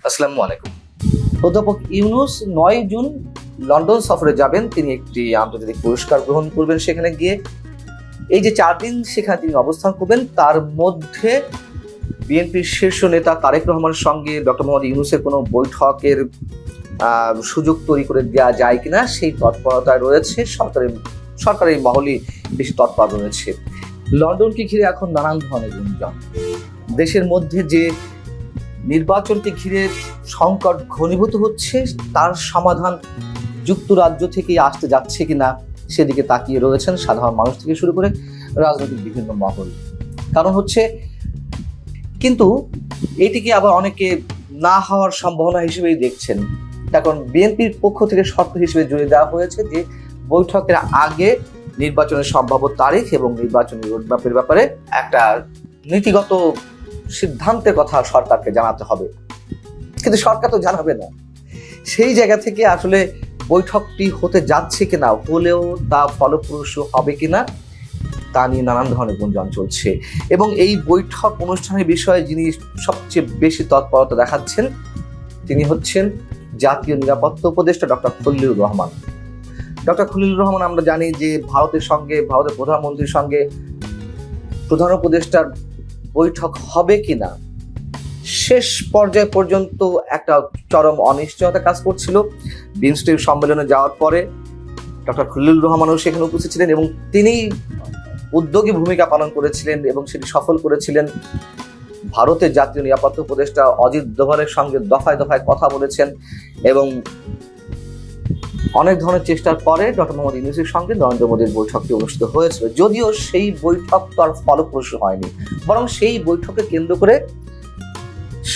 আসসালামু আলাইকুম। অধ্যাপক ইউনূস ৯ জুন লন্ডন সফরে যাবেন। তিনি একটি আন্তর্জাতিক পুরস্কার গ্রহণ করবেন। সেখানে গিয়ে এই যে 4 দিন সেখানে তিনি অবস্থান করবেন, তার মধ্যে বিএনপির শীর্ষ নেতা তারেক রহমানের সঙ্গে ডক্টর মোহাম্মদ ইউনূসের কোনো বৈঠকের সুযোগ তৈরি করে দেওয়া যায় কিনা সেই তৎপরতায় রয়েছে। সরকারি মহলই বেশি তৎপর রয়েছে। লন্ডনকে ঘিরে এখন নানান ধরনের গুঞ্জন। দেশের মধ্যে যে নির্বাচনকে ঘিরে সংকট ঘনীভূত হচ্ছে, তার সমাধান যুক্তরাজ্য থেকেই আসতে যাচ্ছে কিনা সেদিকে তাকিয়ে রয়েছেন সাধারণ মানুষ থেকে শুরু করে রাজনৈতিক বিভিন্ন মহল। কারণ হচ্ছে, কিন্তু এটিকে আবার অনেকে না হওয়ার সম্ভাবনা হিসেবেই দেখছেন। কারণ বিএনপির পক্ষ থেকে শর্ত হিসেবে জুড়ে দেওয়া হয়েছে যে বৈঠকের আগে নির্বাচনের সম্ভাব্য তারিখ এবং নির্বাচনী রোডম্যাপের ব্যাপারে একটা নীতিগত সিদ্ধান্তের কথা সরকারকে জানাতে হবে। কিন্তু সরকার তো জানাবে না। সেই জায়গা থেকে আসলে বৈঠকটি হতে যাচ্ছে কিনা, হলেও তা ফলপ্রসূ হবে কিনা তা নিয়ে নানান ধরনের গুঞ্জন চলছে। এবং এই বৈঠক অনুষ্ঠানের বিষয়ে যিনি সবচেয়ে বেশি তৎপরতা দেখাচ্ছেন, তিনি হচ্ছেন জাতীয় নিরাপত্তা উপদেষ্টা ডক্টর খলিলুর রহমান। ডক্টর খলিলুর রহমান, আমরা জানি যে ভারতের প্রধানমন্ত্রীর সঙ্গে প্রধান উপদেষ্টার বৈঠক হবে কিনা শেষ পর্যায় পর্যন্ত একটা চরম অনিশ্চয়তা কাজ করছিল। বিমস্টেক সম্মেলনে যাওয়ার পরে ডক্টর খলিলুর রহমানও সেখানে উপস্থিত ছিলেন এবং তিনি উদ্যোগী ভূমিকা পালন করেছিলেন এবং সেটি সফল করেছিলেন। ভারতের জাতীয় নিরাপত্তা উপদেষ্টা অজিত দোভালের সঙ্গে দফায় দফায় কথা বলেছেন এবং অনেক ধরনের চেষ্টার পরে ডক্টর মোহাম্মদ ইউনূসের সঙ্গে নরেন্দ্র মোদীর বৈঠকটি অনুষ্ঠিত হয়েছিল। যদিও সেই বৈঠক তো আর ফলপ্রসূ হয়নি, বরং সেই বৈঠকে কেন্দ্র করে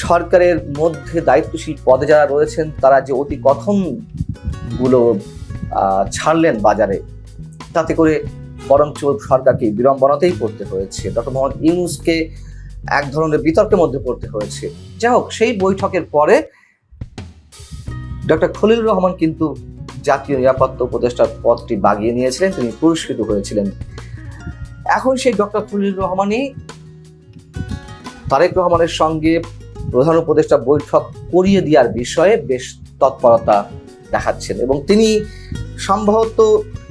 সরকারের মধ্যে দায়িত্বশীল পদে যারা রয়েছেন তারা যে অতি কথনগুলো ছাড়লেন বাজারে, তাতে করে বরঞ্চ সরকারকে বিড়ম্বনাতেই পড়তে হয়েছে। ডক্টর মোহাম্মদ ইউনূসকে এক ধরনের বিতর্কের মধ্যে পড়তে হয়েছে। যাই হোক, সেই বৈঠকের পরে ডক্টর খলিলুর রহমান কিন্তু জাতীয় নিরাপত্তা উপদেষ্টার পদটি বাগিয়ে নিয়েছিলেন, তিনি পুরস্কৃত হয়েছিলেন। এখন সেই ডক্টর খলিলুর রহমানই তারেক রহমানের সঙ্গে প্রধান উপদেষ্টা বৈঠক করিয়ে দেওয়ার বিষয়ে বেশ তৎপরতা দেখাচ্ছেন এবং তিনি সম্ভবত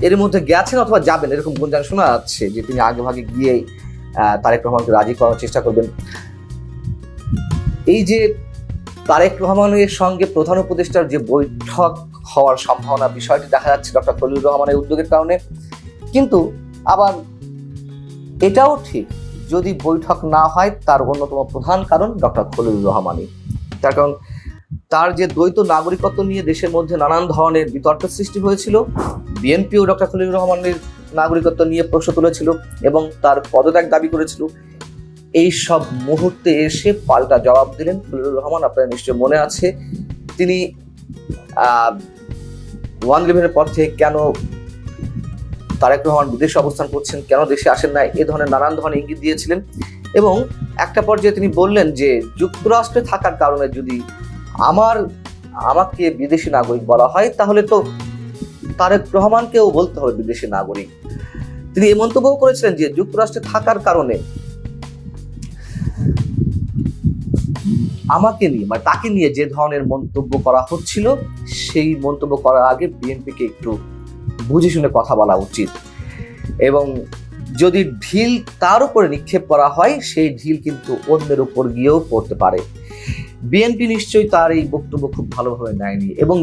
এর মধ্যে গেছেন অথবা যাবেন, এরকম গুঞ্জন শোনা যাচ্ছে যে তিনি আগে ভাগে গিয়ে তারেক রহমানকে রাজি করার চেষ্টা করবেন। এই যে তারেক রহমানের সঙ্গে প্রধান উপদেষ্টার যে বৈঠক হওয়ার সম্ভাবনা, বিষয়টি দেখা যাচ্ছে ডক্টর খলিলুর রহমানের উদ্যোগের কারণে। কিন্তু আবার এটাও ঠিক, যদি বৈঠক না হয় তার অন্যতম প্রধান কারণ ডক্টর খলিলুর রহমানই। তার কারণ তার যে দ্বৈত নাগরিকত্ব নিয়ে দেশের মধ্যে নানান ধরনের বিতর্কের সৃষ্টি হয়েছিল। বিএনপিও ডক্টর খলিলুর রহমানের নাগরিকত্ব নিয়ে প্রশ্ন তুলেছিল এবং তার পদত্যাগ দাবি করেছিল। এই সব মুহূর্তে এসে পাল্টা জবাব দিলেন খলিলুর রহমান। আপনার নিশ্চয় মনে আছে, তিনি 1/11-এর পর থেকে কেন তারেক রহমান বিদেশে অবস্থান করছেন, কেন দেশে আসেন না, এ ধরনের নানান ধরনের ইঙ্গিত দিয়েছিলেন। এবং একটা পর্যায়ে তিনি বললেন যে যুক্তরাষ্ট্রে থাকার কারণে যদি আমাকে বিদেশি নাগরিক বলা হয়, তাহলে তো তারেক রহমানকেও বলতে হবে বিদেশি নাগরিক। তিনি এই মন্তব্য করেছিলেন যে যুক্তরাষ্ট্রে থাকার কারণে আমাকে নিয়ে, মানে তাকে নিয়ে যে ধরনের মন্তব্য করা হচ্ছিল, সেই মন্তব্য করার আগে বিএনপিকে একটু বুঝে শুনে কথা বলা উচিত এবং যদি ঢিল তার উপরে নিক্ষেপ করা হয়, সেই ঢিল কিন্তু অন্যের উপর গিয়েও পড়তে পারে। বিএনপি নিশ্চয়ই তার এই বক্তব্য খুব ভালোভাবে নেয়নি এবং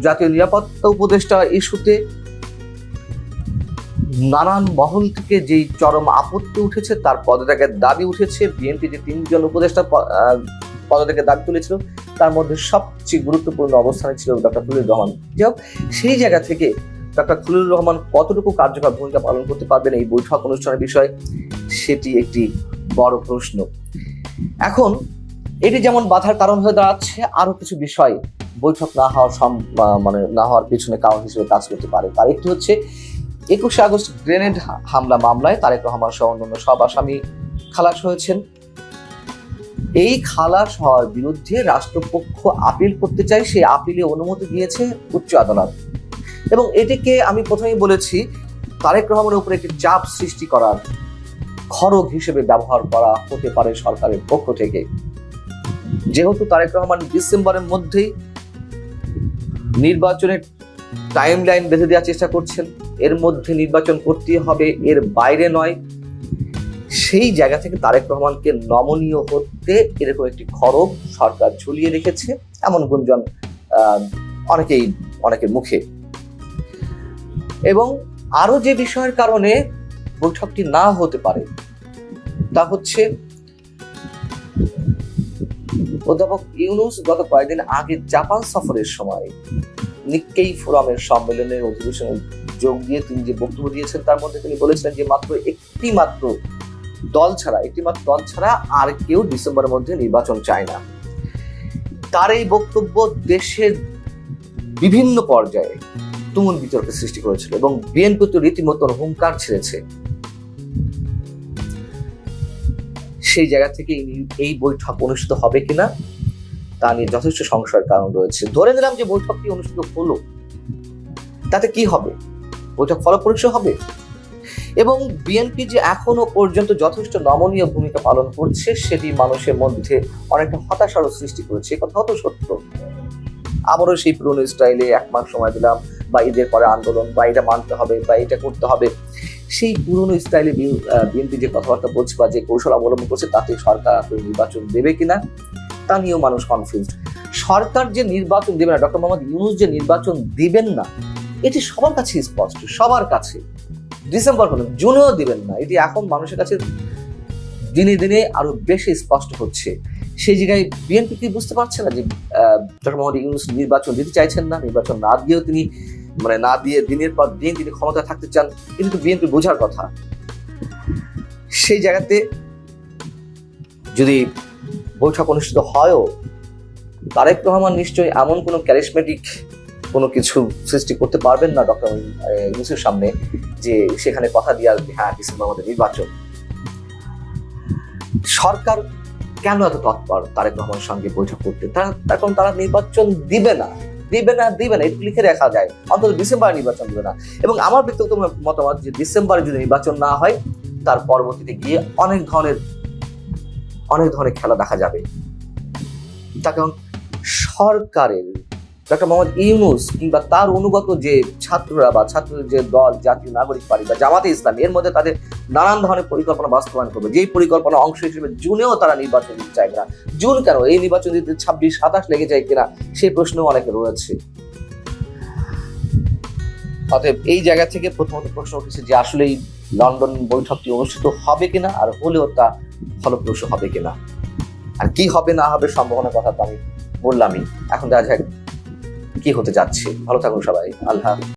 জাতীয় নিরাপত্তা উপদেষ্টা ইস্যুতে নানান মহল থেকে যেই চরম আপত্তি উঠেছে, তার পদত্যাগের দাবি উঠেছে। বিএনপি যে 3 জন উপদেষ্টা পদত্যাগের দাবি তুলেছিল, তার মধ্যে সবচেয়ে গুরুত্বপূর্ণ অবস্থানে ছিল ডক্টর খলিলুর রহমান। যাই হোক, সেই জায়গা থেকে ডক্টর খলিলুর রহমান কতটুকু কার্যকর ভূমিকা পালন করতে পারবেন এই বৈঠক অনুষ্ঠানের বিষয়ে, সেটি একটি বড় প্রশ্ন। এখন এটি যেমন বাধার কারণ হয়ে দাঁড়াচ্ছে, আরো কিছু বিষয় বৈঠক না হওয়ার পিছনে কারণ হিসেবে কাজ করতে পারে। তার একটি হচ্ছে 21শে আগস্ট গ্রেনেড হামলা মামলায় তারেক রহমান সহ অন্যান্য সব আসামি খালাস হয়েছেন। এই খালাস হওয়ার বিরুদ্ধে রাষ্ট্রপক্ষ আপিল করতে চায়, সেই আপিলে অনুমতি দিয়েছে উচ্চ আদালত এবং এটিকে আমি প্রথমেই বলেছি তারেক রহমানের উপরে একটি চাপ সৃষ্টি করার খড়গ হিসেবে ব্যবহার করা হতে পারে সরকারের পক্ষ থেকে। যেহেতু তারেক রহমান ডিসেম্বরের মধ্যেই নির্বাচনের টাইম লাইন বেঁধে দেওয়ার চেষ্টা করছেন, এর মধ্যে নির্বাচন করতেই হবে, এর বাইরে নয়, সেই জায়গা থেকে তারেক রহমানকে নমনীয় হতে এরকম একটি খড়গ সরকার ঝুলিয়ে রেখেছে, এমন গুঞ্জন অনেকের মুখে। এবং আরো যে বিষয়ের কারণে বৈঠকটি না হতে পারে তা হচ্ছে অধ্যাপক ইউনূস গত কয়েকদিন আগে জাপান সফরের সময় নিক্কেই ফোরামের সম্মেলনের অধিবেশনে যোগ দিয়ে তিনি যে বক্তব্য দিয়েছেন তার মধ্যে তিনি বলেছিলেন যে একটি মাত্র দল ছাড়া আর কেউ ডিসেম্বরের মধ্যে নির্বাচন চায় না। তার এই বক্তব্য দেশের বিভিন্ন পর্যায়ে তুমুল বিতর্কের সৃষ্টি করেছিল এবং বিএনপি তো রীতিমতো হুঙ্কার ছেড়েছে। সেই জায়গা থেকে এই বৈঠক অনুষ্ঠিত হবে কিনা তা নিয়ে যথেষ্ট সংশয়ের কারণ রয়েছে। ধরে নিলাম যে বৈঠকটি অনুষ্ঠিত হলো, তাতে কি হবে? বৈঠক ফলপ্রসূ হবে এবং বিএনপি যে এখনো পর্যন্ত যথেষ্ট নমনীয় ভূমিকা পালন করছে সেটি মানুষের মধ্যে অনেকটা হতাশারও সৃষ্টি করেছে। কথা তো সত্য। আবারও সেই পুরনো স্টাইলে 1 মাস সময় দিলাম বা ঈদের পরে আন্দোলন বা এটা মানতে হবে বা এটা করতে হবে, সেই পুরনো স্টাইলে বিএনপি যে কথাবার্তা বলছে বা যে কৌশল অবলম্বন করছে তাতে সরকার নির্বাচন দেবে কিনা তা নিয়েও মানুষ কনফিউজড। সরকার যে নির্বাচন দেবে না, ডক্টর মোহাম্মদ ইউনূস যে নির্বাচন দিবেন না, এটি সবার কাছে স্পষ্ট, সবার কাছে। ডিসেম্বর কেন, জুনেও দিবেন না, এটি এখন মানুষের কাছে দিনে দিনে আরো বেশি স্পষ্ট হচ্ছে। সেই জায়গায় বিএনপি কি বুঝতে পারছে না যে ডক্টর মোহাম্মদ ইউনূস নির্বাচন দিতে চাইছেন না, নির্বাচন না দিয়েও তিনি না দিয়ে দিনের পর দিন তিনি ক্ষমতায় থাকতে চান, কিন্তু বিএনপি বোঝার কথা। সেই জায়গাতে যদি বৈঠক অনুষ্ঠিত হয়ও, তারেক রহমান নিশ্চয়ই এমন কোনো ক্যারিসমেটিক কোনো কিছু সৃষ্টি করতে পারবেন না ডক্টর ইউনূসের সামনে যে সেখানে কথা দিয়ে আসবে হ্যাঁ ডিসেম্বর মধ্যে নির্বাচন। সরকার কেন এত তৎপর তারেক রহমানের সঙ্গে বৈঠক করতে? কারণ তারা নির্বাচন দিবে না, এটা লিখে রাখা যায়, অন্তত ডিসেম্বরে নির্বাচন দিবে না। এবং আমার ব্যক্তিগত মতামত যে ডিসেম্বরে যদি নির্বাচন না হয় তার পরবর্তীতে গিয়ে অনেক ধরনের খেলা দেখা যাবে। তার কারণ সরকারের ডক্টর মোহাম্মদ ইউনূস কিংবা তার অনুগত যে ছাত্ররা বা ছাত্রদের যে দল জাতীয় নাগরিক পার্টি বা জামাতে ইসলামী, এর মধ্যে তাদের নানান ধরনের পরিকল্পনা বাস্তবায়ন করবে, যেই পরিকল্পনা অংশ হিসেবে জুনেও তারা নির্বাচন দিতে চায় না। জুন কেন, এই নির্বাচন দিতে 26-27 লেগে যায় কিনা সেই প্রশ্নও অনেকে রয়েছে। অতএব এই জায়গা থেকে প্রথমত প্রশ্ন উঠেছে যে আসলে এই লন্ডন বৈঠকটি অনুষ্ঠিত হবে কিনা, আর হলেও তা ফলপ্রসূ হবে কিনা। আর কি হবে না হবে সম্ভাবনার কথা তো আমি বললামই। এখন দেখা যাক কি হতে যাচ্ছে। ভালো থাকুন সবাই। আল্লাহ।